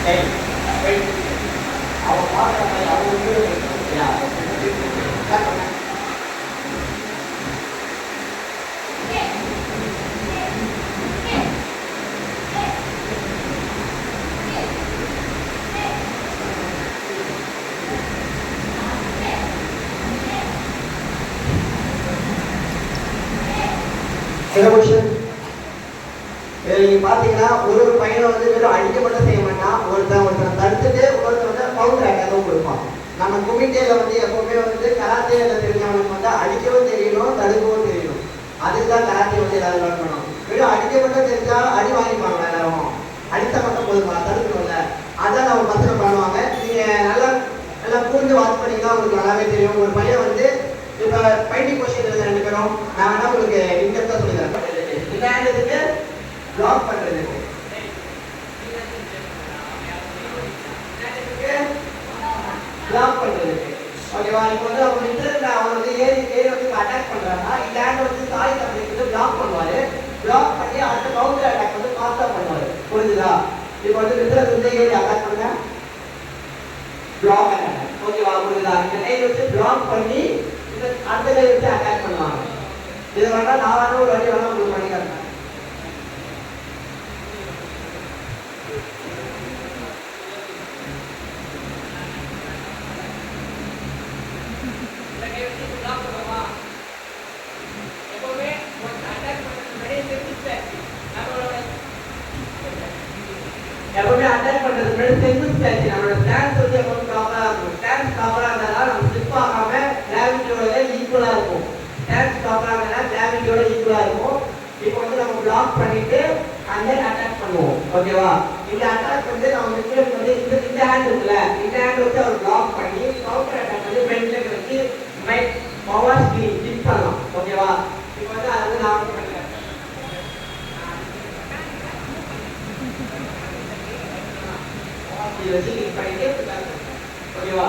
Hey, wait. Our partner, our yeah. Cut on that. Celebration. நீங்க பாத்தீங்கன்னா ஒரு பையனை வந்து வெறும் அடிக்க மட்டும் செய்ய மாட்டான், ஒருத்தன் தடுத்துட்டு ஒருத்தர் வந்து கவுண்டர் அட்டாக்கும் கொடுப்பான். நம்ம குமிட்டேல வந்து எப்பவுமே வந்து கராத்தேல தெரிஞ்சவனுக்கு வந்து அடிக்கவும் தெரியணும், தடுக்கவும் தெரியணும். அதுதான் கராத்தே வந்து எல்லாரும் லேர்ன் பண்ணணும். வெறும் அடிக்க மட்டும் தெரிஞ்சா அடி வாங்கிப்பாங்க எல்லாரும், அடித்தா மட்டும் போதுமா, தடுக்கணும்ல. அதான் நம்ம பசங்க பண்ணுவாங்க. நீங்க நல்லா நல்லா புரிஞ்சு வாட்ச் பண்ணீங்கன்னா உங்களுக்கு நல்லாவே தெரியும். ஒரு பையன் வந்து இப்ப ஃபைட்டிங் பொசிஷன் இருக்க 2 பேரும் நான் வேணா உங்களுக்கு இன்டெப்தா சொல்லி தரேன். இதுக்கு பிளாக் பண்றதுக்கு பிளாக் பண்றதுக்கு ஓகேவா. இப்போ வந்து அவங்க இன்டர்நெட்ல அவன் வந்து ஏறி வந்து அட்டாக் பண்றாங்கன்னா இந்த ஹேண்ட் வந்து சாய் தம்பிக்கு பிளாக் பண்ணுவாரு. பிளாக் பண்ணி அடுத்த கவுண்டர் அட்டாக் வந்து ஃபாஸ்டா பண்ணுவாரு. புரிஞ்சுதா? இப்போ வந்து இன்டர்நெட் வந்து ஏறி அட்டாக் பண்ணுங்க, பிளாக் அட்டாக். ஓகேவா? புரியுதா? இந்த லைன் வச்சு பிளாக் பண்ணி இந்த அடுத்த லைன் வச்சு அட்டாக் பண்ணுவாங்க. இது வேணா நான் வேணா ஒரு வாட்டி வேணா உங்களுக்கு பண்ணி காட்டுறேன். எப்பவுமே அட்டாக் பண்றது முன்னாடி சென்ஸ் ஸ்டாச்சு நம்மளோட ஸ்டான்ஸ் வந்து எப்பவும் ப்ராப்பரா இருக்கும். ஸ்டான்ஸ் ப்ராப்பரா இருந்தாதான் நம்ம ஸ்லிப் ஆகாம கிராவிட்டியோட ஈக்குவலா இருக்கும். ஸ்டான்ஸ் ப்ராப்பரா இருந்தா கிராவிட்டியோட ஈக்குவலா இருக்கும். இப்போ வந்து நம்ம பிளாக் பண்ணிட்டு அந்த அட்டாக் பண்ணுவோம். ஓகேவா? இந்த அட்டாக் வந்து நம்ம மிஸ்டேக் வந்து இந்த ஹேண்ட் இருக்குல்ல, இந்த ஹேண்ட் வச்சு அவர் பிளாக் பண்ணி கவுண்டர் அட்டாக் வந்து ஃப்ரண்ட் லெக் வச்சு மைக் பவர் ஸ்கிப் பண்ணலாம். ஓகேவா? இப்போ வந்து அதை வந்து நான் வந்து பண்ணிக்கிறேன். இதை வச்சு கிளிக் பண்ணிட்டு ஓகேவா?